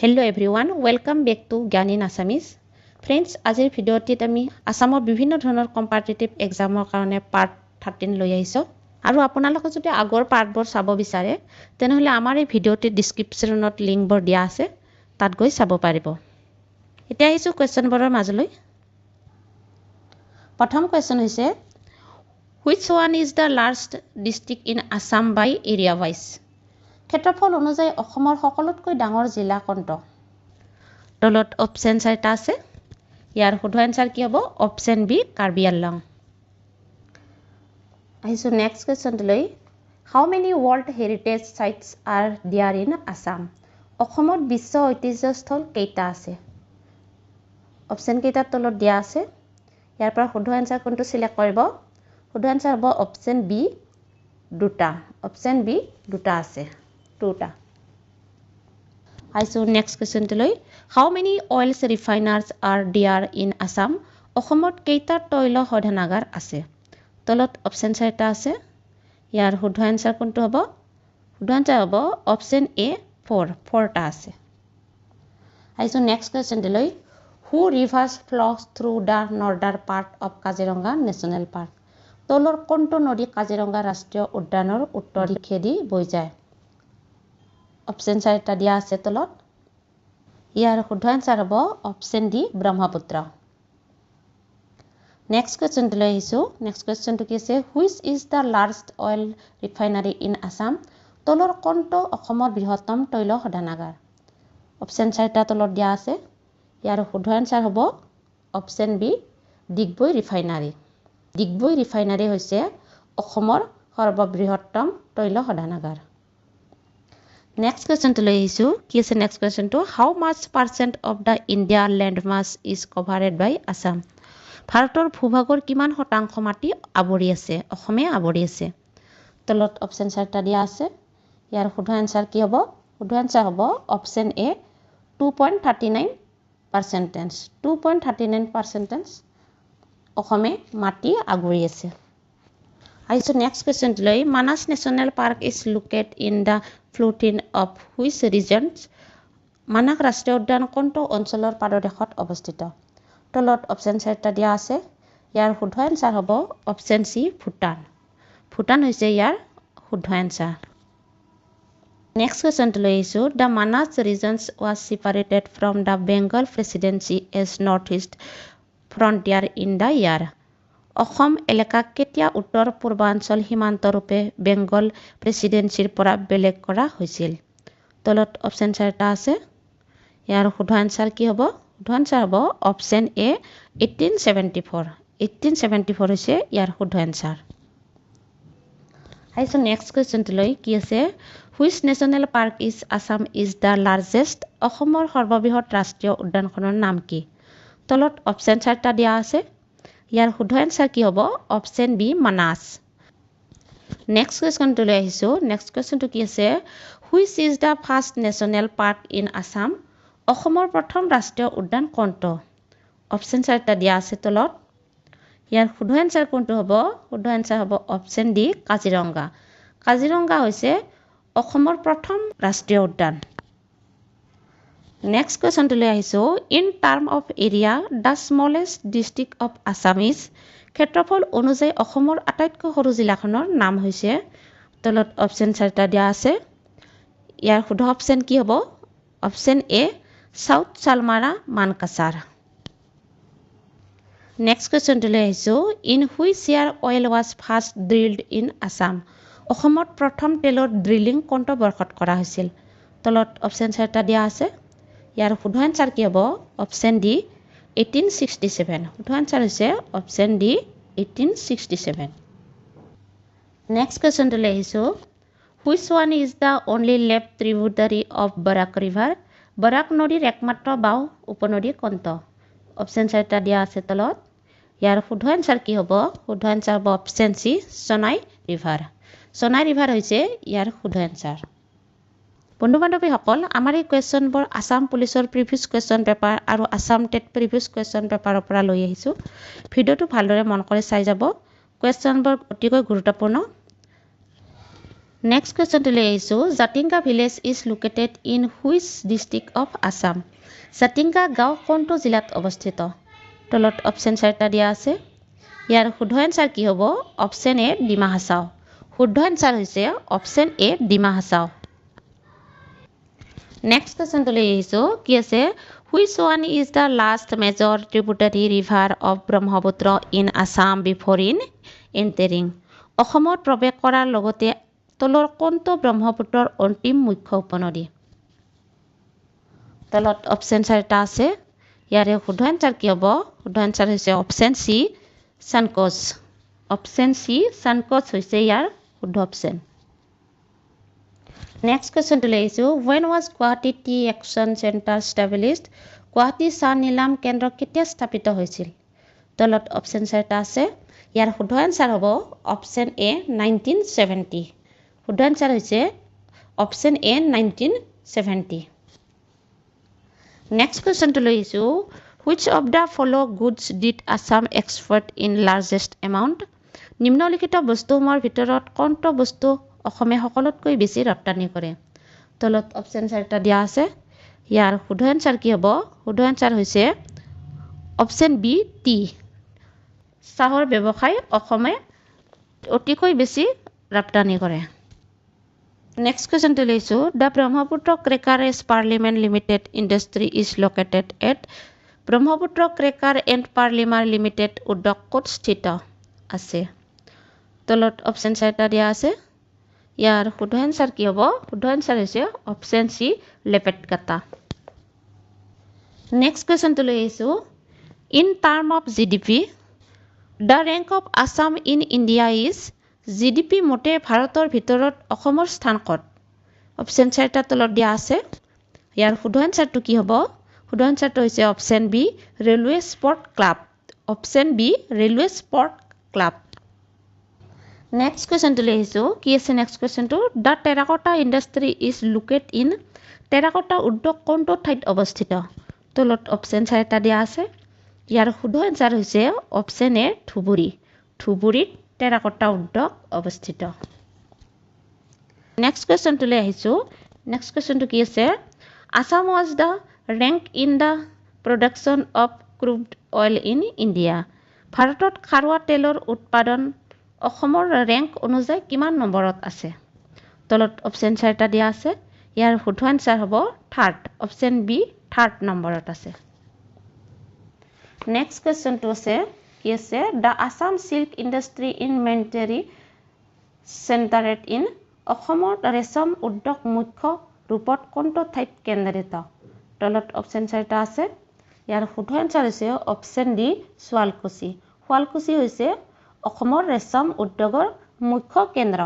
Hello everyone, welcome back to Gyan in Assamese. Friends, আজিৰ ভিডিঅ'টিত আমি আসামৰ বিভিন্ন ধৰণৰ কম্পিটিটিভ এক্সামৰ কাৰণে পাৰ্ট 13 লৈ আহিছো আৰু আপোনালোকে যদি আগৰ পাৰ্টবোৰ চাব বিচাৰে তেনেহলে আমাৰ এই ভিডিঅ'টিৰ ডেসক্ৰিপচনত লিংকবোৰ দিয়া আছে তাত গৈ চাব পাৰিব। এতিয়া আহিছো কোৱেশ্চনবোৰৰ মাজলৈ। প্ৰথম কোৱেশ্চন হৈছে Which one is the largest district in Assam by area wise? ক্ষেত্ৰফল অনুযায়ী অসমৰ সকলোতকৈ ডাঙৰ জিলা কোনটো? তলত অপচন চাৰিটা আছে। ইয়াৰ শুদ্ধ আনসাৰ কি হ'ব? Option B Karbi Anglong. আহিছো নেক্সট কোৱেশ্চনলৈ। How many World Heritage Sites are there in Assam? অসমত বিশ্ব ঐতিহ্যস্থল কেইটা আছে? অপচন কেইটাৰ তলত দিয়া আছে। ইয়াৰ পৰা শুদ্ধ আনসাৰ কোনটো সিলেক্ট কৰিব? শুদ্ধ আনসাৰ হ'ব অপচন বি দুটা। অপচন বি দুটা আছে। দুটা। আহিছো নেক্সট কোৱেশ্চনলৈ। How many oil refiners are there in Assam? অসমত কেইটা তৈল শোধনাগাৰ আছে? তলত অপচন চাৰিটা আছে। ইয়াৰ শুদ্ধ আনসাৰ কোনটো হ'ব? শুদ্ধ আনসাৰ হ'ব অপচন এ 4টা আছে। আহিছো next কোৱেশ্চনলৈ। Who rivers flows through the northern part of Kaziranga National Park? তলৰ কোনটো নদী কাজিৰঙা ৰাষ্ট্ৰীয় উদ্যানৰ উত্তৰ দিশেদি বৈ যায়? অপচন চাৰিটা দিয়া আছে তলত। ইয়াৰ শুদ্ধ আনসাৰ হ'ব অপচন ডি ব্ৰহ্মপুত্ৰ। নেক্সট কোৱেশ্চনলৈ আহিছো। নেক্সট কোৱেশ্চনটো কি আছে? Which is the largest oil refinery in Assam? তলৰ কোনটো অসমৰ বৃহত্তম তৈল শোধনাগাৰ? অপচন চাৰিটা তলত দিয়া আছে। ইয়াৰ শুদ্ধ আনসাৰ হ'ব option B Digboi refinery. Digboi refinery হৈছে অসমৰ সৰ্ববৃহত্তম তৈল শোধনাগাৰ। নেক্সট কোৱেশ্চনটো লৈ আহিছো। কি আছে next কোৱেশ্চনটো? How much percent of the India land mass is covered by Assam? ভাৰতৰ ভূভাগৰ কিমান শতাংশ মাটি আৱৰি আছে? অসমে আৱৰি আছে। তলত অপচন চাৰিটা দিয়া আছে। ইয়াৰ শুদ্ধ আনসাৰ কি হ'ব? শুদ্ধ আনসাৰ হ'ব অপচন এ 2.39%। 2.39% অসমে মাটি আগুৰি আছে। আহিছো নেক্সট কোৱেশ্চনলৈ। Manas national park is located in the ফ্লুটিন অফ হুইচ ৰিজনছ? মানাস ৰাষ্ট্ৰীয় উদ্যান কোনটো অঞ্চলৰ পাদদেশত অৱস্থিত? তলত অপচন চাৰিটা দিয়া আছে। ইয়াৰ শুদ্ধ আনসাৰ হ'ব অপচন চি ভূটান। ভূটান হৈছে ইয়াৰ শুদ্ধ আনসাৰ। নেক্সট কোৱেশ্চনটো লৈ আহিছো। The Manas regions was separated from the Bengal presidency as north east frontier in the year? Assam এলেকাক কেতিয়া উত্তৰ পূৰ্বাঞ্চল সীমান্ত ৰূপে বেংগল প্ৰেচিডেন্সিৰ পৰা বেলেগ কৰা হৈছিল? তলত অপচন চাৰিটা আছে। ইয়াৰ শুদ্ধ আনসাৰ কি হ'ব? শুদ্ধ আনসাৰ হ'ব অপচন এ 1874। 1874 হৈছে ইয়াৰ শুদ্ধ আনসাৰ। আহিছো নেক্সট কোৱেশ্চনটোলৈ। কি আছে? Which national park is Assam is the largest? অসমৰ সৰ্ববৃহৎ ৰাষ্ট্ৰীয় উদ্যানখনৰ নাম কি? তলত অপচন চাৰিটা দিয়া আছে। ইয়াৰ শুদ্ধ আনসাৰ কি হ'ব? Option B Manas. নেক্সট কুৱেশ্যনটোলৈ আহিছো। নেক্সট কুৱেশ্যনটো কি আছে? Which is the first national park in Assam? অসমৰ প্ৰথম ৰাষ্ট্ৰীয় উদ্যান কোনটো? অপচন চাৰিটা দিয়া আছে তলত। ইয়াৰ শুদ্ধ আনসাৰ কোনটো হ'ব? শুদ্ধ আনসাৰ হ'ব অপচন ডি কাজিৰঙা। কাজিৰঙা হৈছে অসমৰ প্ৰথম ৰাষ্ট্ৰীয় উদ্যান। নেক্সট কুৱেশ্যনটোলৈ আহিছো। In term of area the smallest district of Assam is? ক্ষেত্ৰফল অনুযায়ী অসমৰ আটাইতকৈ সৰু জিলাখনৰ নাম হৈছে? তলত অপচন চাৰিটা দিয়া আছে। ইয়াৰ শুদ্ধ অপচন কি হ'ব? Option A south Salmara Mankachar. Next কুৱেশ্যনটোলৈ আহিছো। In which year oil was first drilled in Assam? অসমত প্ৰথম তেলৰ ড্ৰিলিং কোনটো বৰ্ষত কৰা হৈছিল? তলত অপচন চাৰিটা দিয়া আছে। ইয়াৰ শুদ্ধ আনসাৰ কি হ'ব? Option D 1867। শুদ্ধ আনসাৰ হৈছে অপচন ডি 1867। নেক্সট কুৱেশ্যনটোলৈ আহিছো। Which one is the only left tributary of Barak river? Barak নদীৰ একমাত্ৰ বাও উপনদী কোনটো? অপচন চাৰিটা দিয়া আছে তলত। ইয়াৰ শুদ্ধ আনসাৰ কি হ'ব? শুদ্ধ আনসাৰ হ'ব option C Sonai river. Sonai river হৈছে ইয়াৰ শুদ্ধ আনসাৰ। বন্ধু বান্ধৱীসকল, আমাৰ এই কুৱেশ্যনবোৰ আছাম পুলিচৰ প্ৰিভিয়াছ কুৱেশ্যন পেপাৰ আৰু আছাম টেট প্ৰিভিয়াছ কুৱেশ্যন পেপাৰৰ পৰা লৈ আহিছোঁ। ভিডিঅ'টো ভালদৰে মন কৰি চাই যাব। কুৱেশ্যনবোৰ অতিকৈ গুৰুত্বপূৰ্ণ। নেক্সট কুৱেশ্যনটো লৈ আহিছোঁ Jatinga village is located in which district of Assam Jatinga গাঁও কোনটো জিলাত অৱস্থিত তলত অপশ্যন 4টা দিয়া আছে ইয়াৰ শুদ্ধ এনসাৰ কি হ'ব অপশ্যন এ ডিমা হাছাও শুদ্ধ এনসাৰ হৈছে option A Dima Hasao next কুৱেশ্যনটো লৈ আহিছোঁ কি আছে which one is the last major tributary river of Brahmaputra in Assam before in entering অসমত প্ৰৱেশ কৰাৰ লগতে তলৰ কোনটো ব্ৰহ্মপুত্ৰৰ অন্তিম মুখ্য উপনদী তলত অপশ্যন 4টা আছে ইয়াৰে শুদ্ধ এনসাৰ কি হ'ব শুদ্ধ এনসাৰ হৈছে অপশ্যন সি সানকোচ অপশ্যন সি সানকোচ হৈছে ইয়াৰ শুদ্ধ অপশ্যন নেক্সট কুৱেশ্যনটো লৈ আহিছোঁ when was Guwahati T action centre established Guwahati চাহ নিলাম কেন্দ্ৰ কেতিয়া স্থাপিত হৈছিল তলত অপশ্যন 4টা আছে ইয়াৰ শুদ্ধ এনসাৰ হ'ব অপশ্যন এ 1970 শুদ্ধ এনসাৰ হৈছে অপশ্যন এ 1970 নেক্সট কুৱেশ্যনটো লৈ আহিছোঁ which of the follow goods did Assam export in largest amount নিম্নলিখিত বস্তুসমূহৰ ভিতৰত কোনটো বস্তু অসমে সকলোতকৈ বেছি ৰপ্তানি কৰে তলত অপশ্যন 4টা দিয়া আছে ইয়াৰ শুদ্ধ এনসাৰ কি হ'ব শুদ্ধ এনসাৰ হৈছে অপশ্যন বি টি চাহৰ ব্যৱসায় অসমে অতিকৈ বেছি ৰপ্তানি কৰে নেক্সট কুৱেশ্যনটো লৈছোঁ the Brahmaputra crackers polymer limited industry is located at Brahmaputra cracker and polymer limited উদ্যোগ ক'ত স্থিত আছে তলত অপশ্যন 4টা দিয়া আছে ইয়াৰ শুদ্ধ এনসাৰ কি হ'ব শুদ্ধ এনসাৰ হৈছে অপশ্যন সি লেপেটকাটা নেক্সট কুৱেশ্যনটো লৈ আহিছোঁ in term of GDP the rank of Assam in India is GDP মতে ভাৰতৰ ভিতৰত অসমৰ স্থান ক'ত অপশ্যন 4টা তলত দিয়া আছে ইয়াৰ শুদ্ধ এনসাৰটো কি হ'ব শুদ্ধ এনসাৰটো হৈছে option B railway sport club option B railway sport club next কুৱেশ্যনটো লৈ আহিছোঁ কি আছে নেক্সট কুৱেশ্যনটো the terracotta industry is locate in terracotta উদ্যোগ কোনটো ঠাইত অৱস্থিত তলত অপশ্যন 4টা দিয়া আছে ইয়াৰ শুদ্ধ এনসাৰ হৈছে অপশ্যন এ ধুবুৰীত টেৰাকোটা উদ্যোগ অৱস্থিত নেক্সট কুৱেশ্যনটো লৈ আহিছোঁ নেক্সট কুৱেশ্যনটো কি আছে Assam was the rank in the production of crude oil in India ভাৰতত খাৰুৱা তেলৰ উৎপাদন অসমৰ ৰেংক অনুযায়ী কিমান নম্বৰত আছে তলত অপশ্যন 4টা দিয়া আছে ইয়াৰ শুদ্ধ এনসাৰ হ'ব থাৰ্ড অপশ্যন বি থাৰ্ড নম্বৰত আছে নেক্সট কুৱেশ্যনটো আছে কি আছে the Assam silk industry in mainly centred in অসমৰ ৰেচম উদ্যোগ মুখ্য ৰূপত কোনটো ঠাইত কেন্দ্ৰিত তলত অপশ্যন 4টা আছে ইয়াৰ শুদ্ধ এনসাৰ হৈছে অপশ্যন ডি শুৱালকুছি হৈছে অসমৰ ৰেচম উদ্যোগৰ মুখ্য কেন্দ্ৰ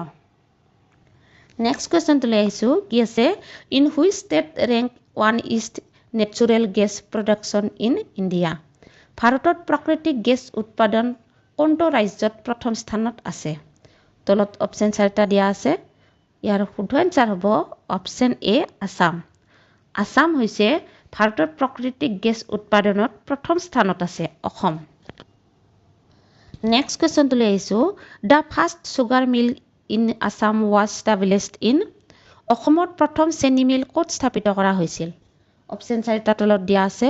নেক্সট কুৱেশ্যনটো লৈ আহিছোঁ কি আছে in which state rank 1 east natural gas production in India ভাৰতত প্ৰাকৃতিক গেছ উৎপাদন কোনটো ৰাজ্যত প্ৰথম স্থানত আছে তলত অপশ্যন 4টা দিয়া আছে ইয়াৰ শুদ্ধ এনসাৰ হ'ব অপশ্যন এ আছাম হৈছে ভাৰতৰ প্ৰাকৃতিক গেছ উৎপাদনত প্ৰথম স্থানত আছে অসম নেক্সট কুৱেশ্যনটো লৈ আহিছোঁ the first sugar mill in Assam was established in অসমত প্ৰথম চেনি মিল ক'ত স্থাপিত কৰা হৈছিল অপশ্যন 4টা তলত দিয়া আছে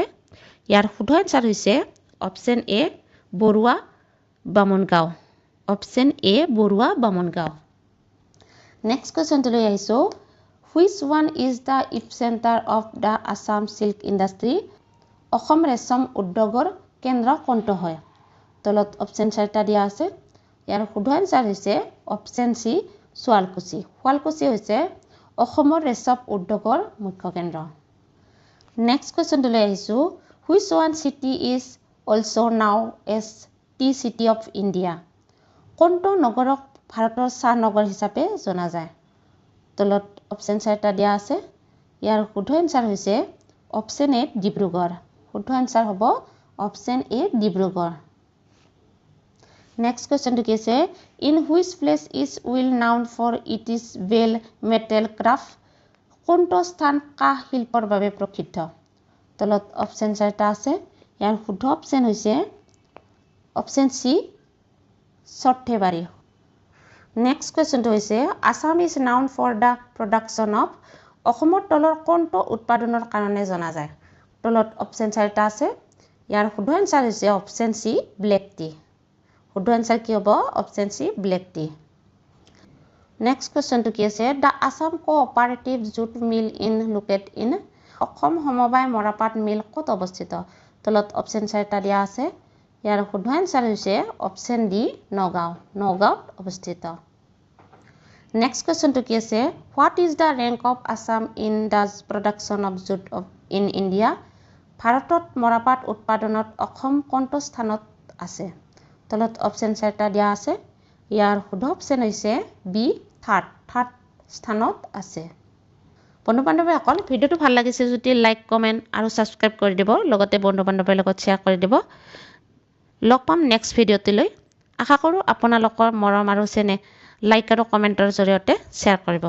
ইয়াৰ শুদ্ধ এনসাৰ হৈছে option A Barua Bamungaon option A Barua Bamungaon next কুৱেশ্যনটো লৈ আহিছোঁ which one is the epicentre of the Assam silk industry Assam ৰেচম উদ্যোগৰ কেন্দ্ৰ কোনটো হয় তলত অপশ্যন 4টা দিয়া আছে ইয়াৰ শুদ্ধ এনসাৰ হৈছে অপশ্যন সি শুৱালকুছি হৈছে অসমৰ ৰেচম উদ্যোগৰ মুখ্য কেন্দ্ৰ নেক্সট কুৱেশ্যনটো লৈ আহিছোঁ which one city is also' known as tea city of India কোনটো নগৰক ভাৰতৰ চাহ নগৰ হিচাপে জনা যায় তলত অপশ্যন 4টা দিয়া আছে ইয়াৰ শুদ্ধ এনসাৰ হৈছে অপশ্যন এ ডিব্ৰুগড় শুদ্ধ এনসাৰ হ'ব অপশ্যন এ ডিব্ৰুগড় নেক্সট কুৱেশ্যনটো কি আছে in which place is well known for it is bell metal craft কোনটো স্থান কাঁহ শিল্পৰ বাবে প্ৰসিদ্ধ তলত অপশ্যন 4টা আছে ইয়াৰ শুদ্ধ অপশ্যন হৈছে অপশ্যন সি সৰ্থেবাৰী নেক্সট কুৱেশ্যনটো হৈছে Assam is known for the production of অসমৰ তলৰ কোনটো উৎপাদনৰ কাৰণে জনা যায় তলত অপশ্যন 4টা আছে ইয়াৰ শুদ্ধ এনসাৰ হৈছে অপশ্যন সি ব্লেক টি শুদ্ধ এনসাৰ কি হ'ব option C black tea next কুৱেশ্যনটো কি আছে the Assam cooperative jute mill in locate in Assam সমবায় মৰাপাট মিল ক'ত অৱস্থিত তলত অপশ্যন 4টা দিয়া আছে ইয়াৰ শুদ্ধ এনসাৰ হৈছে অপশ্যন ডি নগাঁৱত অৱস্থিত নেক্সট কুৱেশ্যনটো কি আছে what is the rank of Assam in the production of jute in India ভাৰতত মৰাপাট উৎপাদনত অসম কোনটো স্থানত আছে তলত অপশ্যন 4টা দিয়া আছে ইয়াৰ শুদ্ধ অপশ্যন হৈছে বি থাৰ্ড স্থানত আছে বন্ধু বান্ধৱীসকল ভিডিঅ'টো ভাল লাগিছে যদি লাইক কমেণ্ট আৰু ছাবস্ক্ৰাইব কৰি দিব লগতে বন্ধু বান্ধৱীৰ লগত শ্বেয়াৰ কৰি দিব লগ পাম নেক্সট ভিডিঅ'টোলৈ আশা কৰোঁ আপোনালোকৰ মৰম আৰু চেনেহ লাইক আৰু কমেণ্টৰ জৰিয়তে শ্বেয়াৰ কৰিব